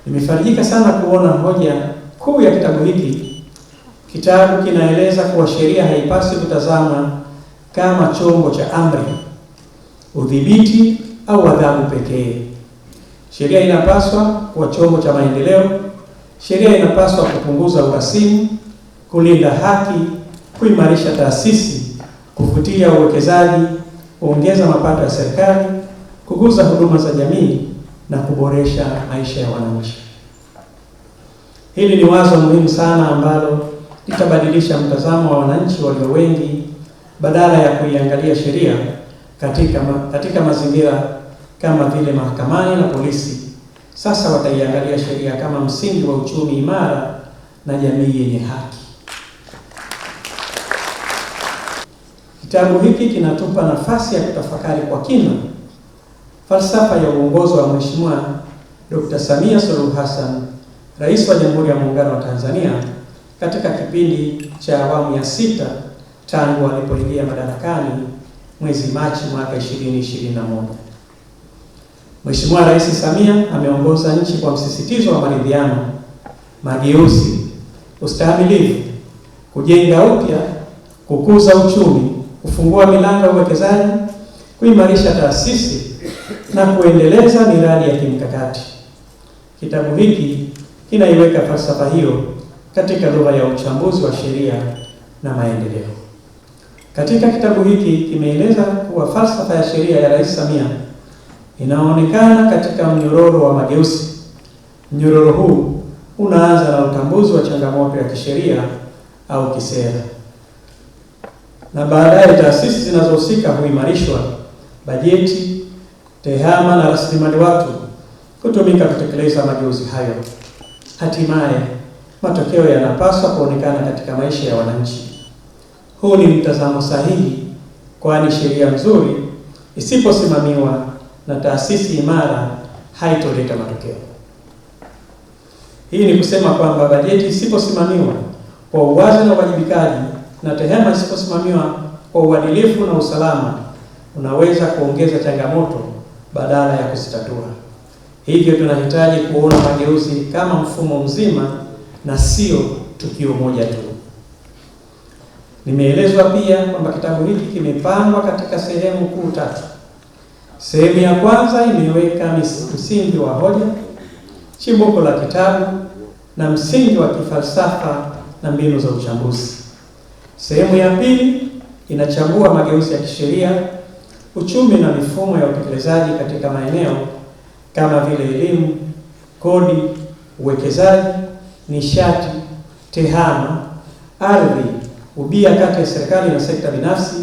Nimefarijika sana kuona hoja kuu ya kitabu hiki. Kitabu kinaeleza kuwa sheria haipaswi kutazamwa kama chombo cha amri, udhibiti au adhabu pekee. Sheria inapaswa kuwa chombo cha maendeleo. Sheria inapaswa kupunguza urasimu, kulinda haki, kuimarisha taasisi, kuvutia uwekezaji, kuongeza mapato ya serikali, kukuza huduma za jamii na kuboresha maisha ya wananchi. Hili ni wazo muhimu sana ambalo litabadilisha mtazamo wa wananchi walio wengi. Badala ya kuiangalia sheria katika mazingira kama vile mahakamani na polisi, sasa wataiangalia sheria kama msingi wa uchumi imara na jamii yenye haki. Kitabu hiki kinatupa nafasi ya kutafakari kwa kina falsafa ya uongozi wa Mheshimiwa Dr. Samia Suluhu Hassan, Rais wa Jamhuri ya Muungano wa Tanzania, katika kipindi cha awamu ya 6 tangu alipoingia madarakani mwezi Machi mwaka 2021. Mheshimiwa Rais Samia ameongoza nchi kwa msisitizo wa maridhiano, mageuzi, ustahimilivu, kujenga upya, kukuza uchumi, kufungua milango ya uwekezaji, kuimarisha taasisi na kuendeleza miradi ya kimkakati. Kitabu hiki kinaiweka falsafa hiyo katika lugha ya uchambuzi wa sheria na maendeleo. Katika kitabu hiki kimeeleza kuwa falsafa ya sheria ya Rais Samia inaonekana katika mnyororo wa mageuzi. Mnyororo huu unaanza na utambuzi wa changamoto ya kisheria au kisera, na baadaye taasisi zinazohusika huimarishwa, bajeti, tehama na rasilimali watu kutumika kutekeleza mageuzi hayo. Hatimaye matokeo yanapaswa kuonekana katika maisha ya wananchi. Huu ni mtazamo sahihi, kwani sheria nzuri isiposimamiwa na taasisi imara haitoleta matokeo. Hii ni kusema kwamba bajeti isiposimamiwa kwa uwazi na uwajibikaji na tehama isiposimamiwa kwa uadilifu na usalama, unaweza kuongeza changamoto badala ya kuzitatua. Hivyo tunahitaji kuona mageuzi kama mfumo mzima na sio tukio moja tu. Nimeelezwa pia kwamba kitabu hiki kimepangwa katika sehemu kuu 3. Sehemu ya kwanza imeweka msingi wa hoja, chimbuko la kitabu na msingi wa kifalsafa na mbinu za uchambuzi. Sehemu ya pili inachambua mageuzi ya kisheria, uchumi na mifumo ya utekelezaji katika maeneo kama vile elimu, kodi, uwekezaji, nishati, tehama, ardhi, ubia kati ya serikali na sekta binafsi,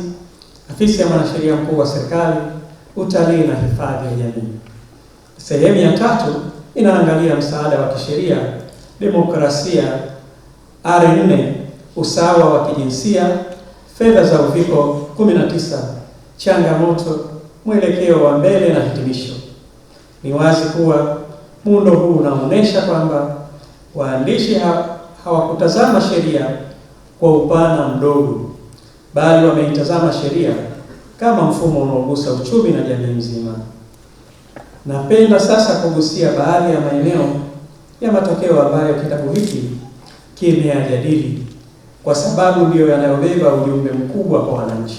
afisi ya mwanasheria mkuu wa serikali, utalii na hifadhi ya jamii. Sehemu ya 3 inaangalia msaada wa kisheria, demokrasia, R4, usawa wa kijinsia, fedha za uviko 19, changamoto, mwelekeo wa mbele na hitimisho. Ni wazi kuwa muundo huu unaonesha kwamba waandishi hawakutazama sheria kwa upana mdogo, bali wameitazama sheria kama mfumo unaogusa uchumi na jamii nzima. Napenda sasa kugusia baadhi ya maeneo ya matokeo ambayo kitabu hiki kimeyajadili, kwa sababu ndiyo yanayobeba ujumbe mkubwa kwa wananchi.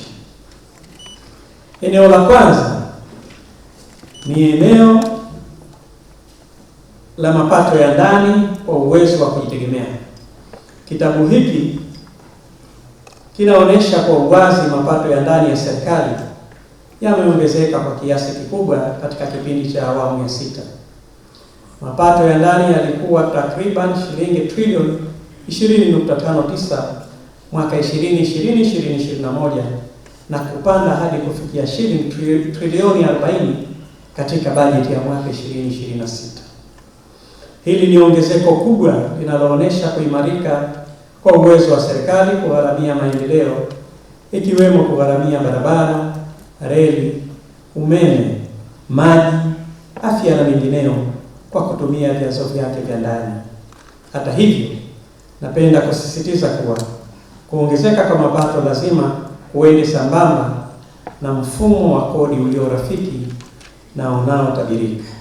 Eneo la kwanza ni eneo la mapato ya ndani kwa uwezo wa kujitegemea. Kitabu hiki kinaonyesha kwa uwazi mapato ya ndani ya serikali yameongezeka kwa kiasi kikubwa katika kipindi cha awamu ya 6. Mapato ya ndani yalikuwa takriban shilingi trilioni 20.59 mwaka 2020-2021 na kupanda hadi kufikia shilingi trilioni 40 katika bajeti ya mwaka 2026. Hili ni ongezeko kubwa linaloonyesha kuimarika kwa uwezo wa serikali kugharamia maendeleo, ikiwemo kugharamia barabara, reli, umeme, maji, afya na mengineyo kwa kutumia vyanzo vyake vya ndani. Hata hivyo, napenda kusisitiza kuwa kuongezeka kwa mapato lazima kuende sambamba na mfumo wa kodi ulio rafiki na unaotabirika.